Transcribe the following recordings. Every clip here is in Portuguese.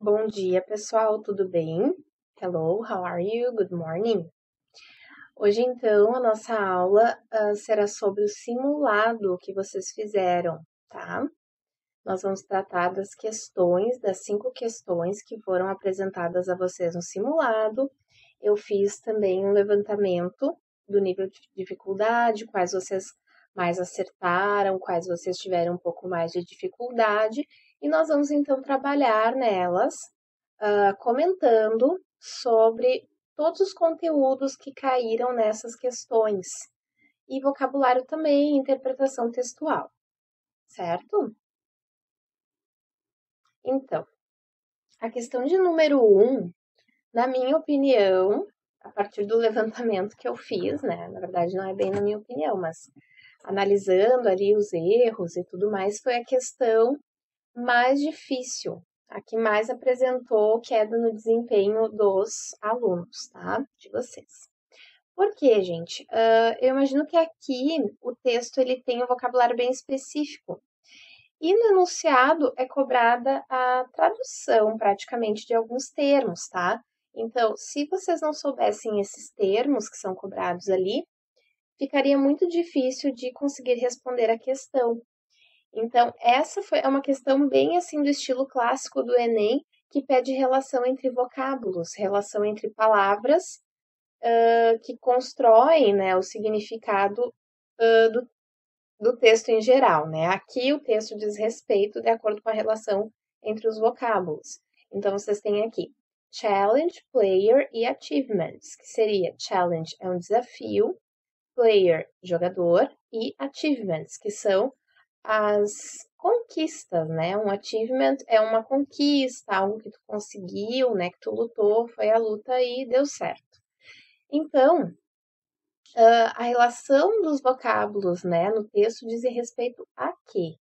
Bom dia, pessoal, tudo bem? Hello, how are you? Good morning. Hoje, então, a nossa aula será sobre o simulado que vocês fizeram, tá? Nós vamos tratar das questões, das 5 questões que foram apresentadas a vocês no simulado. Eu fiz também um levantamento do nível de dificuldade, quais vocês mais acertaram, quais vocês tiveram um pouco mais de dificuldade, e nós vamos então trabalhar nelas, comentando sobre todos os conteúdos que caíram nessas questões, e vocabulário também, interpretação textual, certo? Então, a questão de número 1, na minha opinião, a partir do levantamento que eu fiz, né? Na verdade, não é bem na minha opinião, mas analisando ali os erros e tudo mais, foi a questão mais difícil, a que mais apresentou queda no desempenho dos alunos, tá? De vocês. Por quê, gente? Eu imagino que aqui o texto ele tem um vocabulário bem específico. E no enunciado é cobrada a tradução, praticamente, de alguns termos, tá? Então, se vocês não soubessem esses termos que são cobrados ali, ficaria muito difícil de conseguir responder a questão. Então, é uma questão bem assim do estilo clássico do Enem, que pede relação entre vocábulos, relação entre palavras que constroem, né, o significado do texto em geral, né? Aqui o texto diz respeito de acordo com a relação entre os vocábulos. Então, vocês têm aqui challenge, player e achievements, que seria challenge é um desafio, player, jogador, e achievements, que são as conquistas, né? Um achievement é uma conquista, algo que tu conseguiu, né? Que tu lutou, foi a luta e deu certo. Então, a relação dos vocábulos, né, no texto diz respeito a quê?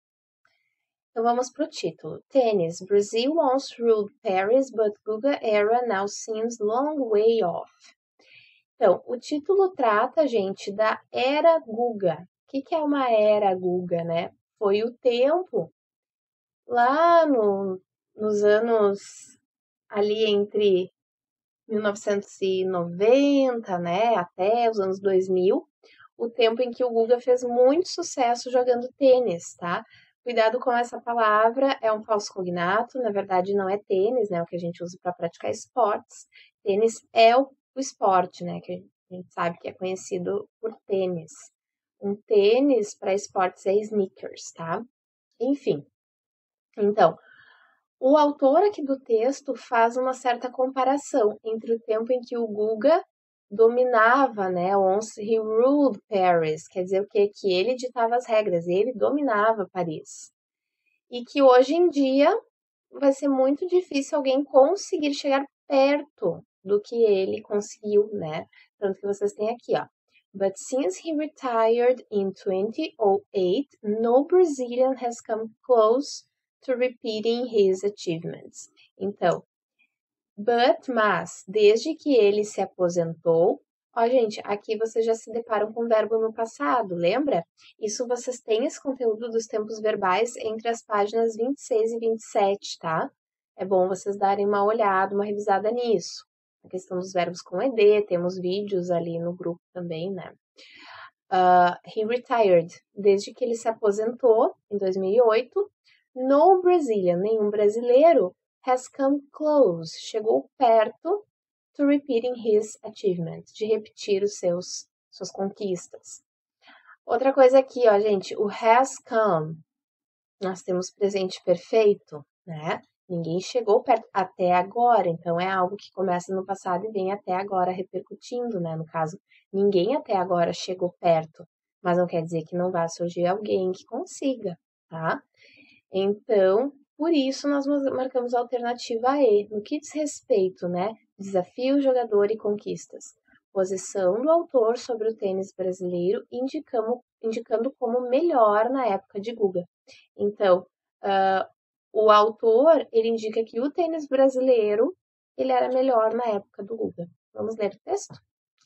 Então vamos para o título. Tênis. Brazil once ruled Paris, but Guga era now seems long way off. Então, o título trata, gente, da Era Guga. O que é uma Era Guga, né? Foi o tempo lá nos anos ali entre 1990, né, até os anos 2000, o tempo em que o Guga fez muito sucesso jogando tênis, tá? Cuidado com essa palavra, é um falso cognato, na verdade não é tênis, né, o que a gente usa para praticar esportes. Tênis é o esporte, né, que a gente sabe que é conhecido por tênis. Um tênis para esportes é sneakers, tá? Enfim, então, o autor aqui do texto faz uma certa comparação entre o tempo em que o Guga dominava, né, once he ruled Paris, quer dizer o quê? Que ele ditava as regras, ele dominava Paris. E que hoje em dia vai ser muito difícil alguém conseguir chegar perto do que ele conseguiu, né? Tanto que vocês têm aqui, ó. But since he retired in 2008, no Brazilian has come close to repeating his achievements. Então, mas, desde que ele se aposentou, ó, gente, aqui vocês já se deparam com o verbo no passado, lembra? Isso vocês têm esse conteúdo dos tempos verbais entre as páginas 26 e 27, tá? É bom vocês darem uma olhada, uma revisada nisso. A questão dos verbos com ED, temos vídeos ali no grupo também, né? He retired, desde que ele se aposentou, em 2008. No Brazilian, nenhum brasileiro has come close, chegou perto to repeating his achievements, de repetir suas conquistas. Outra coisa aqui, ó, gente, o has come, nós temos presente perfeito, né? Ninguém chegou perto até agora, então é algo que começa no passado e vem até agora repercutindo, né? No caso, ninguém até agora chegou perto, mas não quer dizer que não vá surgir alguém que consiga, tá? Então, por isso nós marcamos a alternativa E. No que diz respeito, né? Desafio, jogador e conquistas. Posição do autor sobre o tênis brasileiro, indicando como melhor na época de Guga. Então, o autor, ele indica que o tênis brasileiro, ele era melhor na época do Guga. Vamos ler o texto?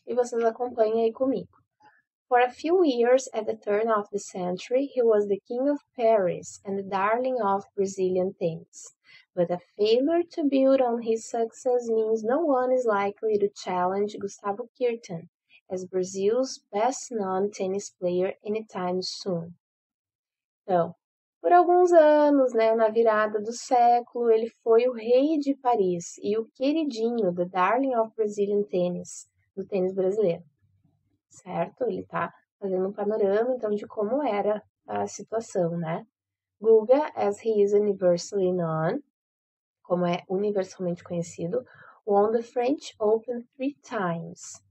E vocês acompanhem aí comigo. For a few years at the turn of the century, he was the king of Paris and the darling of Brazilian tennis. but a failure to build on his success means no one is likely to challenge Gustavo Kirten as Brazil's best-known tennis player anytime soon. Então, por alguns anos, né, na virada do século, ele foi o rei de Paris e o queridinho, the darling of Brazilian tennis, do tênis brasileiro, certo? Ele tá fazendo um panorama, então, de como era a situação, né? Guga, as he is universally known, como é universalmente conhecido, won the French Open 3 times,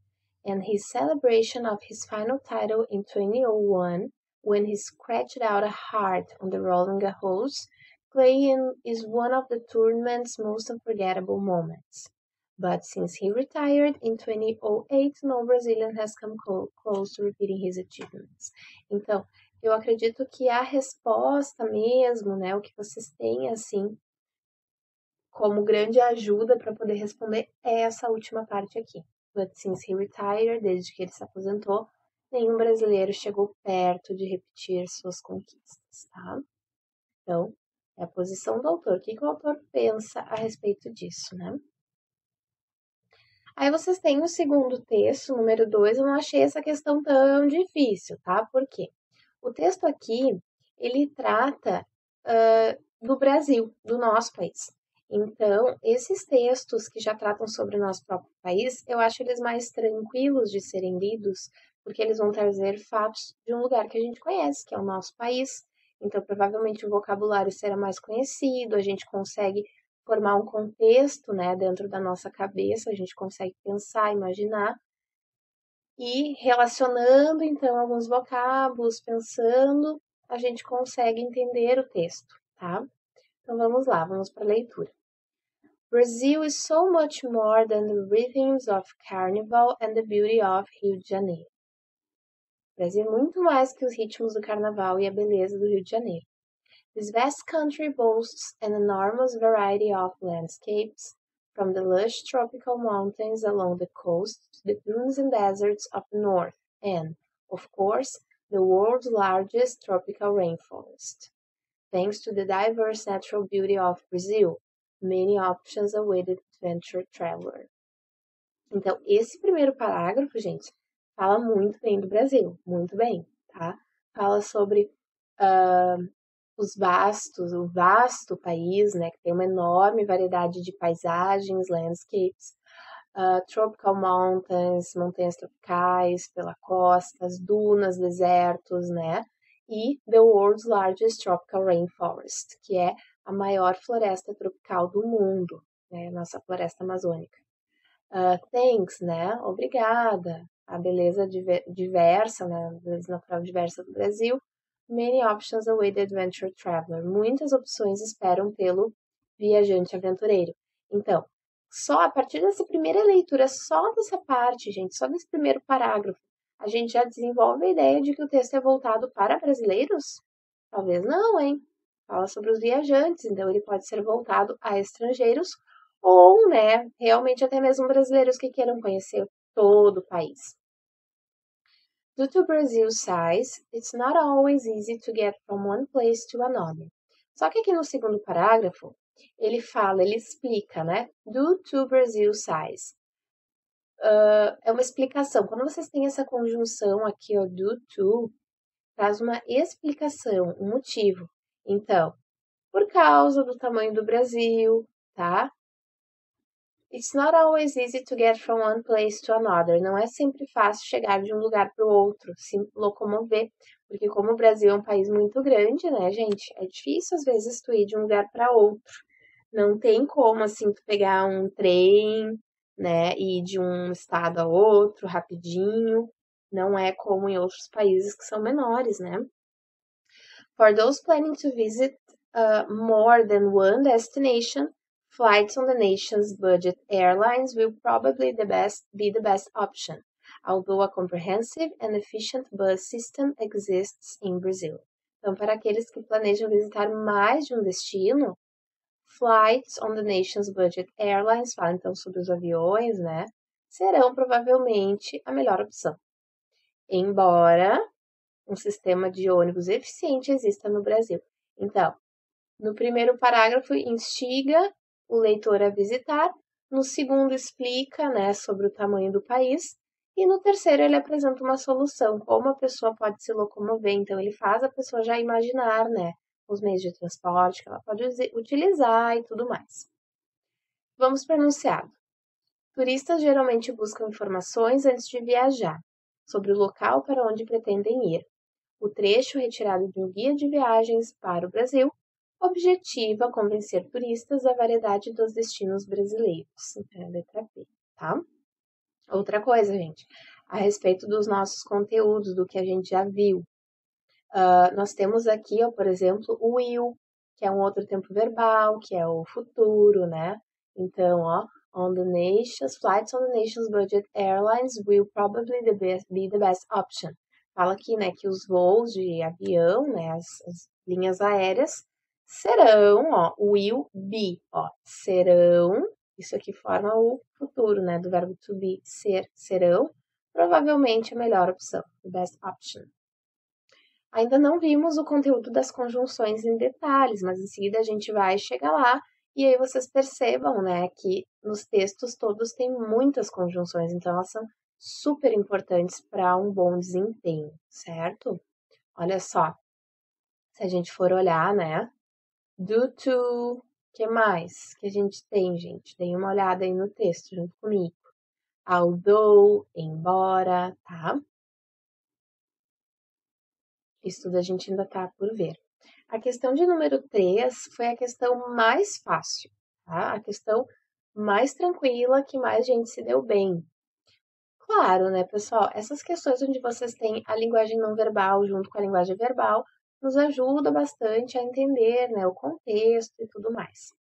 and his celebration of his final title in 2001, when he scratched out a heart on the Roland Garros clay, is one of the tournament's most unforgettable moments. But since he retired in 2008, no Brazilian has come close to repeating his achievements. Então, eu acredito que a resposta mesmo, né, o que vocês têm, assim, como grande ajuda para poder responder é essa última parte aqui. But since he retired, desde que ele se aposentou, nenhum brasileiro chegou perto de repetir suas conquistas, tá? Então, é a posição do autor. O que o autor pensa a respeito disso, né? Aí vocês têm o segundo texto, número 2, eu não achei essa questão tão difícil, tá? Por quê? O texto aqui, ele trata do Brasil, do nosso país. Então, esses textos que já tratam sobre o nosso próprio país, eu acho eles mais tranquilos de serem lidos, porque eles vão trazer fatos de um lugar que a gente conhece, que é o nosso país. Então, provavelmente o vocabulário será mais conhecido, a gente consegue formar um contexto, né, dentro da nossa cabeça, a gente consegue pensar, imaginar, e relacionando, então, alguns vocábulos, pensando, a gente consegue entender o texto, tá? Então, vamos lá, vamos para a leitura. Brazil is so much more than the rhythms of carnival and the beauty of Rio de Janeiro. Brasil é muito mais que os ritmos do carnaval e a beleza do Rio de Janeiro. This vast country boasts an enormous variety of landscapes, from the lush tropical mountains along the coast to the dunes and deserts of the north, and, of course, the world's largest tropical rainforest. Thanks to the diverse natural beauty of Brazil, many options await the adventure traveler. Então, esse primeiro parágrafo, gente, fala muito bem do Brasil, muito bem, tá? Fala sobre o vasto país, né, que tem uma enorme variedade de paisagens, landscapes, tropical mountains, montanhas tropicais pela costa, as dunas, desertos, né, e the world's largest tropical rainforest, que é a maior floresta tropical do mundo, né, nossa floresta amazônica. Thanks, né, obrigada, a beleza diversa, né, a beleza natural diversa do Brasil. Many options await the adventure traveler. Muitas opções esperam pelo viajante aventureiro. Então, só a partir dessa primeira leitura, só dessa parte, gente, só desse primeiro parágrafo, a gente já desenvolve a ideia de que o texto é voltado para brasileiros? Talvez não, hein? Fala sobre os viajantes, então ele pode ser voltado a estrangeiros ou, né, realmente até mesmo brasileiros que queiram conhecer todo o país. Due to Brazil's size, it's not always easy to get from one place to another. Só que aqui no segundo parágrafo, ele explica, né? Due to Brazil's size. É uma explicação. Quando vocês têm essa conjunção aqui, ó, due to, traz uma explicação, um motivo. Então, por causa do tamanho do Brasil, tá? It's not always easy to get from one place to another. Não é sempre fácil chegar de um lugar para o outro, se locomover, porque como o Brasil é um país muito grande, né, gente, é difícil às vezes tu ir de um lugar para outro. Não tem como assim tu pegar um trem, né, e ir de um estado a outro rapidinho. Não é como em outros países que são menores, né? For those planning to visit more than one destination, flights on the nation's budget airlines will probably be the best option, although a comprehensive and efficient bus system exists in Brazil. Então, para aqueles que planejam visitar mais de um destino, flights on the nation's budget airlines, fala então sobre os aviões, né? Serão provavelmente a melhor opção. Embora um sistema de ônibus eficiente exista no Brasil. Então, No primeiro parágrafo, instiga o leitor a visitar. No segundo, explica, né, sobre o tamanho do país. E no terceiro, ele apresenta uma solução, como a pessoa pode se locomover. Então, ele faz a pessoa já imaginar, né, os meios de transporte que ela pode utilizar e tudo mais. Vamos para o enunciado. Turistas geralmente buscam informações antes de viajar, sobre o local para onde pretendem ir. O trecho retirado de um guia de viagens para o Brasil objetiva convencer turistas da variedade dos destinos brasileiros. É a letra B, tá? Outra coisa, gente, a respeito dos nossos conteúdos, do que a gente já viu. Nós temos aqui, ó, por exemplo, o will, que é um outro tempo verbal, que é o futuro, né? Então, ó, flights on the nation's budget airlines will probably be the best option. Fala aqui, né, que os voos de avião, né, as linhas aéreas, serão, ó, will be, ó, serão, isso aqui forma o futuro, né, do verbo to be, ser, serão, provavelmente a melhor opção, the best option. Ainda não vimos o conteúdo das conjunções em detalhes, mas em seguida a gente vai chegar lá e aí vocês percebam, né, que nos textos todos tem muitas conjunções, então elas são super importantes para um bom desempenho, certo? Olha só, se a gente for olhar, né, due to, que mais que a gente tem, gente? Dê uma olhada aí no texto junto comigo. Although, embora, tá? Isso tudo a gente ainda tá por ver. A questão de número 3 foi a questão mais fácil, tá? A questão mais tranquila, que mais gente se deu bem. Claro, né, pessoal? Essas questões onde vocês têm a linguagem não verbal junto com a linguagem verbal nos ajuda bastante a entender, né, o contexto e tudo mais.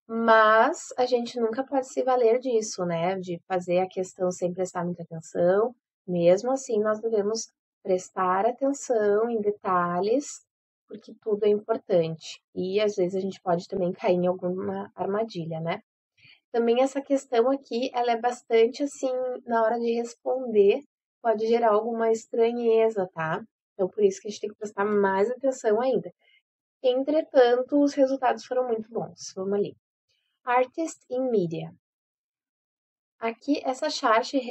Mas a gente nunca pode se valer disso, né? De fazer a questão sem prestar muita atenção. Mesmo assim, nós devemos prestar atenção em detalhes, porque tudo é importante. E às vezes a gente pode também cair em alguma armadilha, né? Também essa questão aqui, ela é bastante assim, na hora de responder, pode gerar alguma estranheza, tá? Então, por isso que a gente tem que prestar mais atenção ainda. Entretanto, os resultados foram muito bons. Vamos ali. Artist in Media. Aqui, essa charge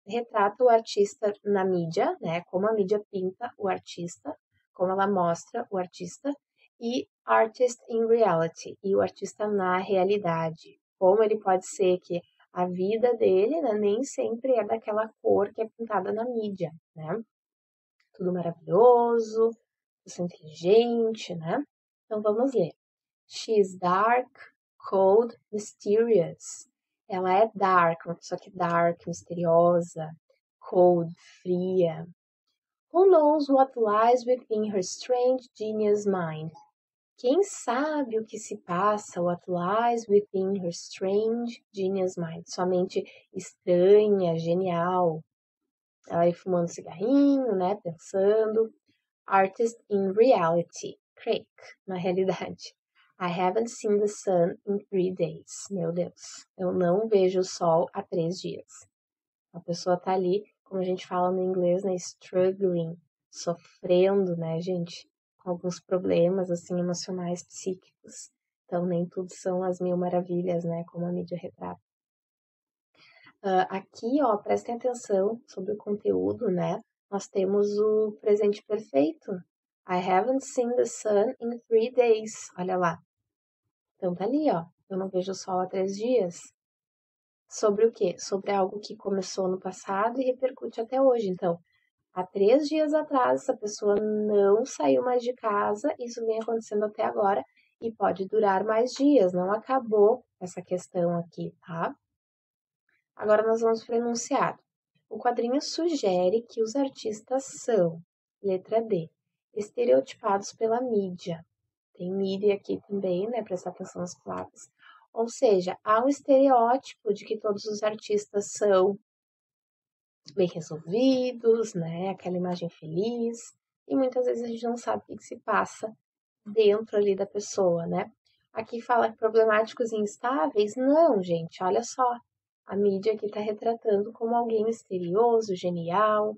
retrata o artista na mídia, né? Como a mídia pinta o artista, como ela mostra o artista, e Artist in Reality, e o artista na realidade. Como ele pode ser que a vida dele, né, nem sempre é daquela cor que é pintada na mídia, né? Tudo maravilhoso, tudo inteligente, né? Então vamos ler. She's dark, cold, mysterious. Ela é dark, uma pessoa que é dark, misteriosa, cold, fria. Who knows what lies within her strange genius mind? Quem sabe o que se passa, what lies within her strange genius mind? Somente estranha, genial. Ela aí fumando cigarrinho, né, pensando. Artist in reality, Craig, na realidade. I haven't seen the sun in 3 days. Meu Deus, eu não vejo o sol há 3 dias. A pessoa tá ali, como a gente fala no inglês, né, struggling, sofrendo, né, gente, com alguns problemas, assim, emocionais, psíquicos. Então, nem tudo são as mil maravilhas, né, como a mídia retrata. Aqui, ó, prestem atenção sobre o conteúdo, né? Nós temos o presente perfeito. I haven't seen the sun in 3 days. Olha lá. Então tá ali, ó. Eu não vejo o sol há 3 dias. Sobre o quê? Sobre algo que começou no passado e repercute até hoje. Então, há 3 dias atrás, essa pessoa não saiu mais de casa. Isso vem acontecendo até agora e pode durar mais dias. Não acabou essa questão aqui, tá? Agora nós vamos para o enunciado. O quadrinho sugere que os artistas são, letra D, estereotipados pela mídia. Tem mídia aqui também, né? Prestar atenção nas palavras. Ou seja, há um estereótipo de que todos os artistas são bem resolvidos, né? Aquela imagem feliz. E muitas vezes a gente não sabe o que se passa dentro ali da pessoa, né? Aqui fala problemáticos e instáveis. Não, gente, olha só. A mídia aqui está retratando como alguém misterioso, genial,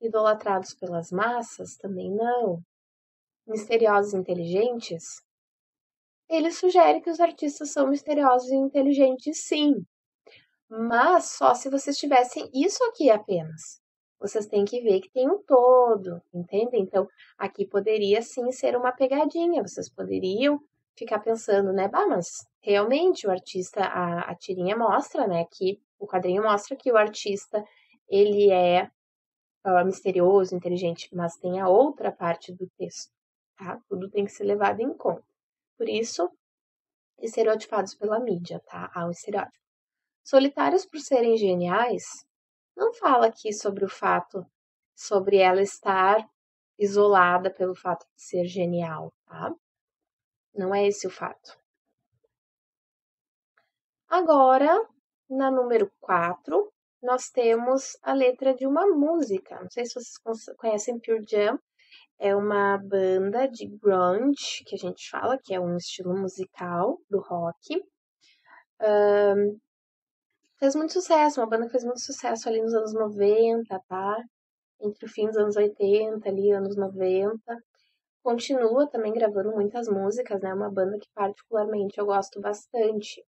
idolatrados pelas massas? Também não. misteriosos e inteligentes, ele sugere que os artistas são misteriosos e inteligentes, sim. Mas só se vocês tivessem isso aqui apenas. Vocês têm que ver que tem um todo, entende? Então, aqui poderia sim ser uma pegadinha. Vocês poderiam ficar pensando, né? Bah, mas realmente o artista, a tirinha mostra, né? Que o quadrinho mostra que o artista ele é misterioso, inteligente, mas tem a outra parte do texto, tá? Tudo tem que ser levado em conta. Por isso, estereotipados pela mídia, tá? Há um estereótipo. Solitários por serem geniais, não fala aqui sobre o fato, sobre ela estar isolada pelo fato de ser genial, tá? Não é esse o fato. Agora, na número 4, nós temos a letra de uma música. Não sei se vocês conhecem Pure Jam, é uma banda de grunge, que a gente fala, que é um estilo musical do rock. Fez muito sucesso, uma banda que fez muito sucesso ali nos anos 90, tá? Entre o fim dos anos 80, ali, anos 90. Continua também gravando muitas músicas, né? Uma banda que particularmente eu gosto bastante.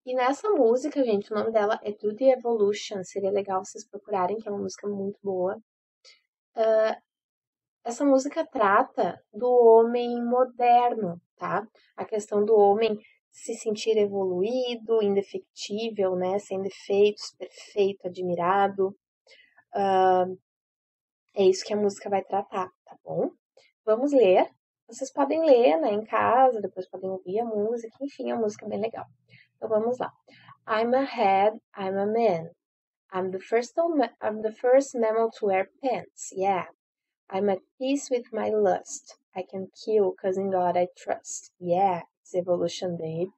E nessa música, gente, o nome dela é Do The Evolution. Seria legal vocês procurarem, que é uma música muito boa. Essa música trata do homem moderno, tá? A questão do homem se sentir evoluído, indefectível, né? Sem defeitos, perfeito, admirado. É isso que a música vai tratar, tá bom? Vamos ler. Vocês podem ler, né, em casa, depois podem ouvir a música, enfim, a música é bem legal. Então vamos lá. I'm a head, I'm a man. I'm the first mammal to wear pants, yeah. I'm at peace with my lust. I can kill, cause in God I trust. Yeah, it's evolution, babe.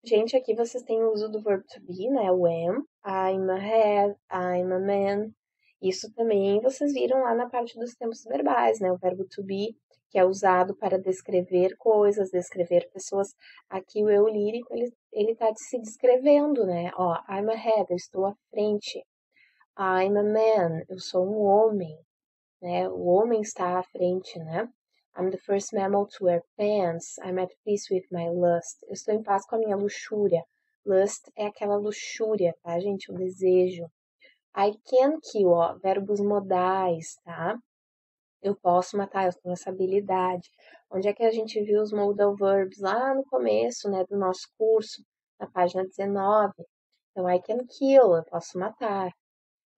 Gente, aqui vocês têm o uso do verbo to be, né? O am. I'm a head, I'm a man. Isso também vocês viram lá na parte dos tempos verbais, né? O verbo to be, que é usado para descrever coisas, descrever pessoas. Aqui o eu lírico, ele tá se descrevendo, né? Ó, I'm a head, eu estou à frente. I'm a man, eu sou um homem, né? O homem está à frente, né? I'm the first mammal to wear pants. I'm at peace with my lust. Eu estou em paz com a minha luxúria. Lust é aquela luxúria, tá, gente? O desejo. I can kill, ó, verbos modais, tá? Eu posso matar, eu tenho essa habilidade. Onde é que a gente viu os modal verbs? Lá no começo, né, do nosso curso, na página 19. Então, I can kill, eu posso matar.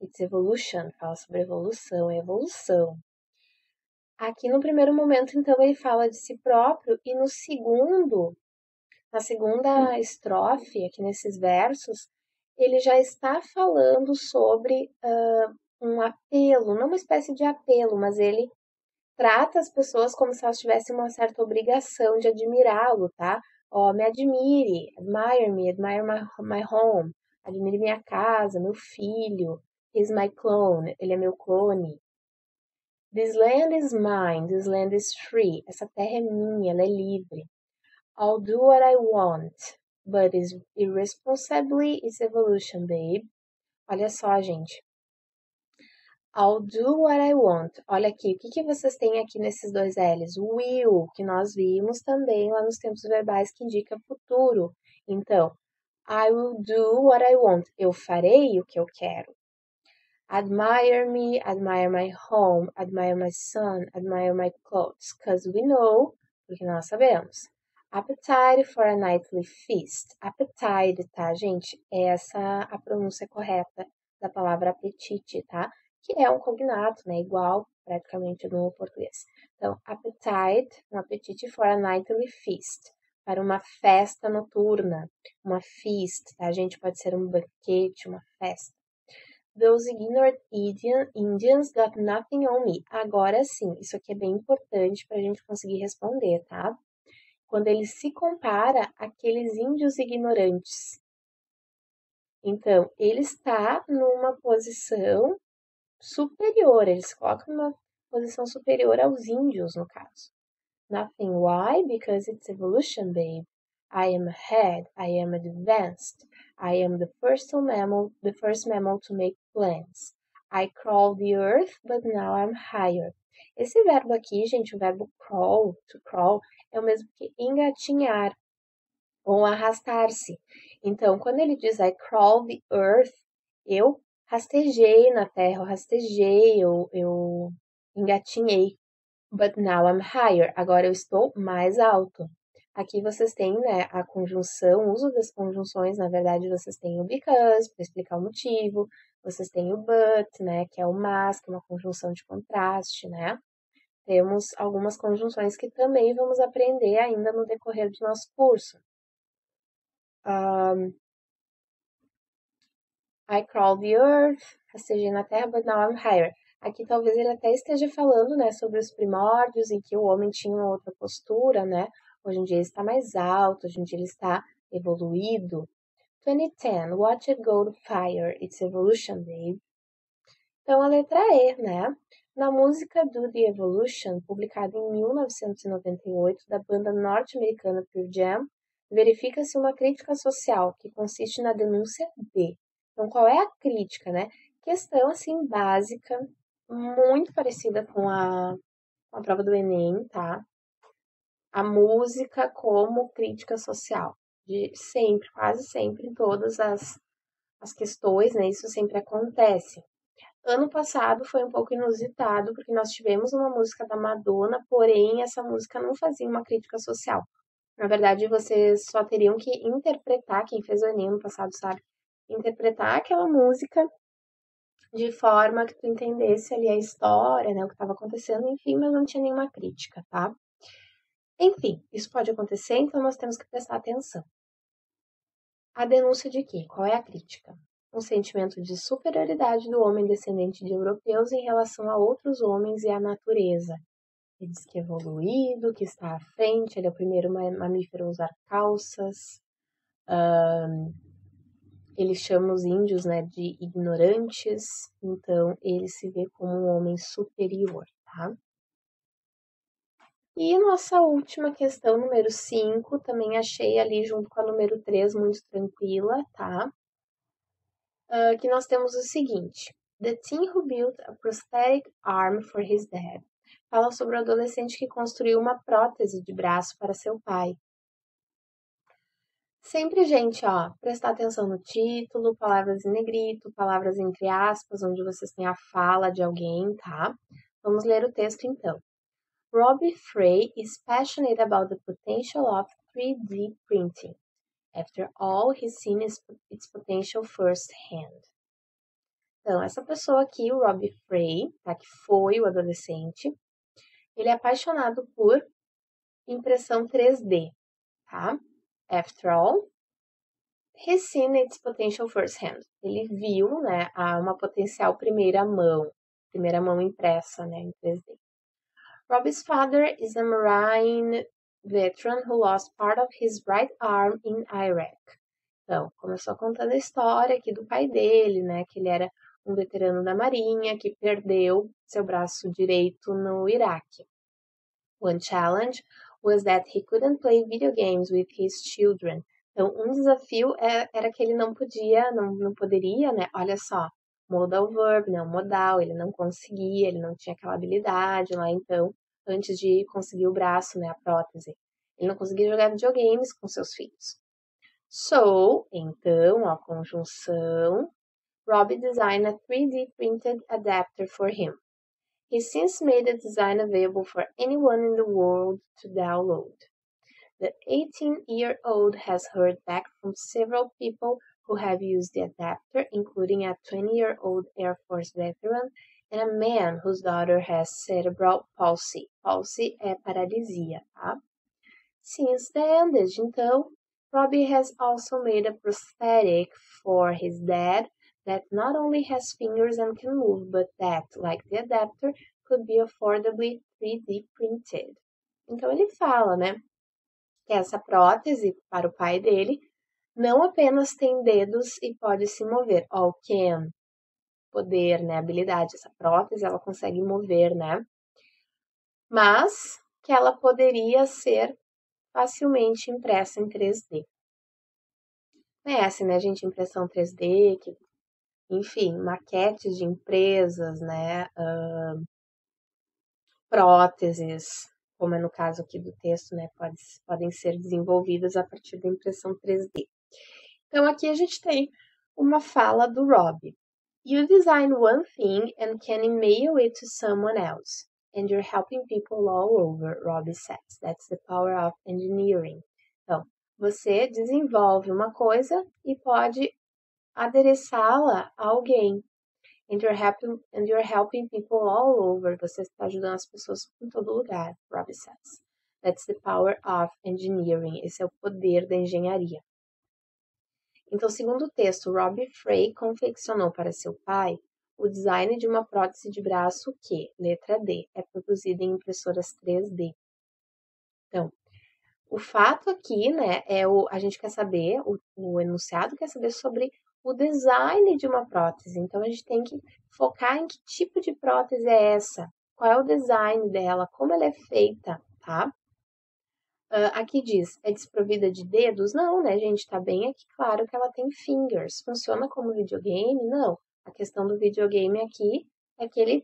It's evolution, fala sobre evolução, é evolução. Aqui no primeiro momento, então, ele fala de si próprio, e no segundo, na segunda estrofe, aqui nesses versos, ele já está falando sobre um apelo, não uma espécie de apelo, mas ele trata as pessoas como se elas tivessem uma certa obrigação de admirá-lo, tá? Ó, me admire my home, admire minha casa, meu filho, he's my clone, ele é meu clone. This land is mine, this land is free. Essa terra é minha, ela é livre. I'll do what I want, but is irresponsibly is evolution, babe. Olha só, gente. I'll do what I want. Olha aqui, o que vocês têm aqui nesses dois L's? Will, que nós vimos também lá nos tempos verbais, que indica futuro. Então, I will do what I want. Eu farei o que eu quero. Admire me, admire my home, admire my son, admire my clothes, cause we know, porque nós sabemos. Appetite for a nightly feast. Appetite, tá, gente? Essa a pronúncia correta da palavra apetite, tá? Que é um cognato, né? Igual praticamente no português. Então, appetite, um apetite for a nightly feast. Para uma festa noturna, uma feast, tá, gente? Pode ser um banquete, uma festa. Those ignorant Indians got nothing on me. Agora sim, isso aqui é bem importante para a gente conseguir responder, tá? Quando ele se compara àqueles índios ignorantes. Então, ele está numa posição superior, ele se coloca numa posição superior aos índios, no caso. Nothing, why? Because it's evolution, babe. I am ahead, I am advanced. I am the first mammal to make plants. I crawl the earth, but now I'm higher. Esse verbo aqui, gente, o verbo crawl, to crawl, é o mesmo que engatinhar ou arrastar-se. Então, quando ele diz I crawl the earth, eu rastejei na terra, eu rastejei, eu engatinhei. But now I'm higher. Agora eu estou mais alto. Aqui vocês têm, né, a conjunção, o uso das conjunções, na verdade, vocês têm o because, para explicar o motivo, vocês têm o but, né, que é o mas, que é uma conjunção de contraste, né? Temos algumas conjunções que também vamos aprender ainda no decorrer do nosso curso. I crawl the earth, rastejei na terra, but now I'm higher. Aqui talvez ele até esteja falando, né, sobre os primórdios em que o homem tinha uma outra postura, né? Hoje em dia ele está mais alto, hoje em dia ele está evoluído. 2010, watch it go to fire, it's evolution, babe. Então, a letra E, né? Na música do The Evolution, publicada em 1998, da banda norte-americana Pearl Jam, verifica-se uma crítica social que consiste na denúncia de. Então, qual é a crítica, né? Questão, assim, básica, muito parecida com a prova do Enem, tá? A música como crítica social. De sempre, quase sempre, em todas as questões, né? Isso sempre acontece. Ano passado foi um pouco inusitado, porque nós tivemos uma música da Madonna, porém essa música não fazia uma crítica social. Na verdade, vocês só teriam que interpretar, quem fez o Enem no passado sabe, interpretar aquela música de forma que tu entendesse ali a história, né, o que estava acontecendo, enfim, mas não tinha nenhuma crítica, tá? Enfim, isso pode acontecer, então nós temos que prestar atenção. A denúncia de quê? Qual é a crítica? Um sentimento de superioridade do homem descendente de europeus em relação a outros homens e à natureza. Ele diz que é evoluído, que está à frente, ele é o primeiro mamífero a usar calças. Ele chama os índios, né, de ignorantes, então ele se vê como um homem superior, tá? E nossa última questão, número 5, também achei ali junto com a número 3 muito tranquila, tá? Que nós temos o seguinte: The teen who built a prosthetic arm for his dad. Fala sobre o adolescente que construiu uma prótese de braço para seu pai. Sempre, gente, ó, prestar atenção no título, palavras em negrito, palavras entre aspas, onde vocês têm a fala de alguém, tá? Vamos ler o texto então. Robbie Frey is passionate about the potential of 3D printing. After all, he's seen its potential firsthand. Então, essa pessoa aqui, o Robbie Frey, tá, que foi o adolescente, ele é apaixonado por impressão 3D, tá? After all, he's seen its potential firsthand. Ele viu, né, uma potencial primeira mão impressa, né, em 3D. Robbie's father is a Marine veteran who lost part of his right arm in Iraq. Então, começou contando a história aqui do pai dele, né, que ele era um veterano da Marinha que perdeu seu braço direito no Iraque. One challenge was that he couldn't play video games with his children. Então, um desafio era que ele não poderia, né? Olha só, modal verb, não modal, ele não conseguia, ele não tinha aquela habilidade lá, então, antes de conseguir o braço, né, a prótese. Ele não conseguia jogar videogames com seus filhos. So, então, a conjunção, Robbie designed a 3D printed adapter for him. He since made the design available for anyone in the world to download. The 18-year-old has heard back from several people who have used the adapter, including a 20-year-old Air Force veteran and a man whose daughter has cerebral palsy. Palsy é paralisia, tá? Since then, desde então, Robbie has also made a prosthetic for his dad that not only has fingers and can move, but that, like the adapter, could be affordably 3D printed. Então ele fala, né, que essa prótese para o pai dele não apenas tem dedos e pode se mover, all can, poder, né, habilidade, essa prótese ela consegue mover, né, mas que ela poderia ser facilmente impressa em 3D. Conhece, né, gente, impressão 3D, que, enfim, maquetes de empresas, né, próteses, como é no caso aqui do texto, né, podem ser desenvolvidas a partir da impressão 3D. Então, aqui a gente tem uma fala do Rob. You design one thing and can email it to someone else. And you're helping people all over, Rob says. That's the power of engineering. Então, você desenvolve uma coisa e pode adereçá-la a alguém. And you're helping people all over. Você está ajudando as pessoas em todo lugar, Rob says. That's the power of engineering. Esse é o poder da engenharia. Então, segundo o texto, Robbie Frey confeccionou para seu pai o design de uma prótese de braço que, letra D, é produzida em impressoras 3D. Então, o fato aqui, né, a gente quer saber, o enunciado quer saber sobre o design de uma prótese. Então, a gente tem que focar em que tipo de prótese é essa, qual é o design dela, como ela é feita, tá? Aqui diz, é desprovida de dedos? Não, né, gente? Tá bem aqui claro que ela tem fingers. Funciona como videogame? Não. A questão do videogame aqui é que ele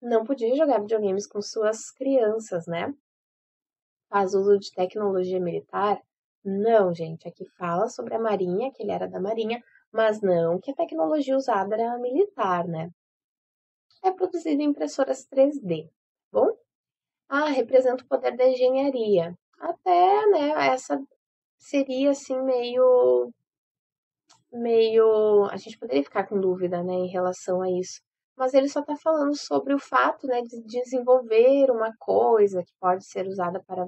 não podia jogar videogames com suas crianças, né? Faz uso de tecnologia militar? Não, gente. Aqui fala sobre a Marinha, que ele era da Marinha, mas não que a tecnologia usada era militar, né? É produzida em impressoras 3D, bom? Representa o poder da engenharia. Até, né, essa seria assim meio a gente poderia ficar com dúvida, né, em relação a isso. Mas ele só está falando sobre o fato, né, de desenvolver uma coisa que pode ser usada para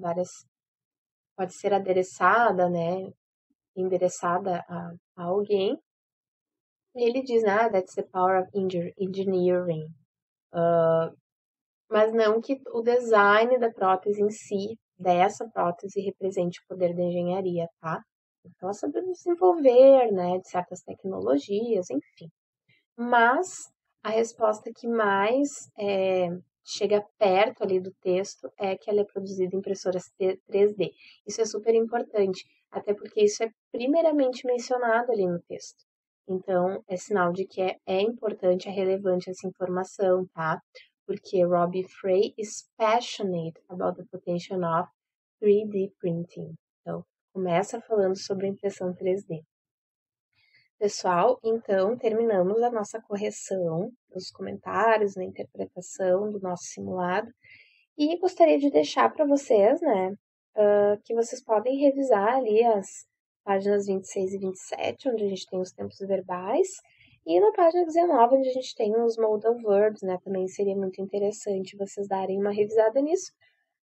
pode ser adereçada, né, endereçada a alguém. E ele diz, that's the power of engineering. Mas não que o design da prótese em si, dessa prótese, represente o poder da engenharia, tá? Ela sabe desenvolver, né, de certas tecnologias, enfim. Mas a resposta que mais chega perto ali do texto é que ela é produzida em impressoras 3D. Isso é super importante, até porque isso é primeiramente mencionado ali no texto. Então, é sinal de que é importante, é relevante essa informação, tá? Porque Robbie Frey is passionate about the potential of 3D printing. Então, começa falando sobre impressão 3D. Pessoal, então terminamos a nossa correção dos comentários, na interpretação do nosso simulado. E gostaria de deixar para vocês, né, que vocês podem revisar ali as páginas 26 e 27, onde a gente tem os tempos verbais, e na página 19, onde a gente tem os modal verbs, né, também seria muito interessante vocês darem uma revisada nisso,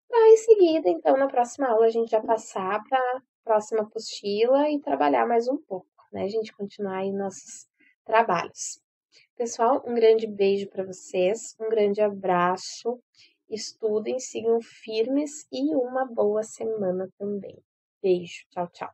para em seguida, então, na próxima aula, a gente já passar para a próxima apostila e trabalhar mais um pouco, né, a gente continuar aí nossos trabalhos. Pessoal, um grande beijo para vocês, um grande abraço, estudem, sigam firmes e uma boa semana também. Beijo, tchau, tchau.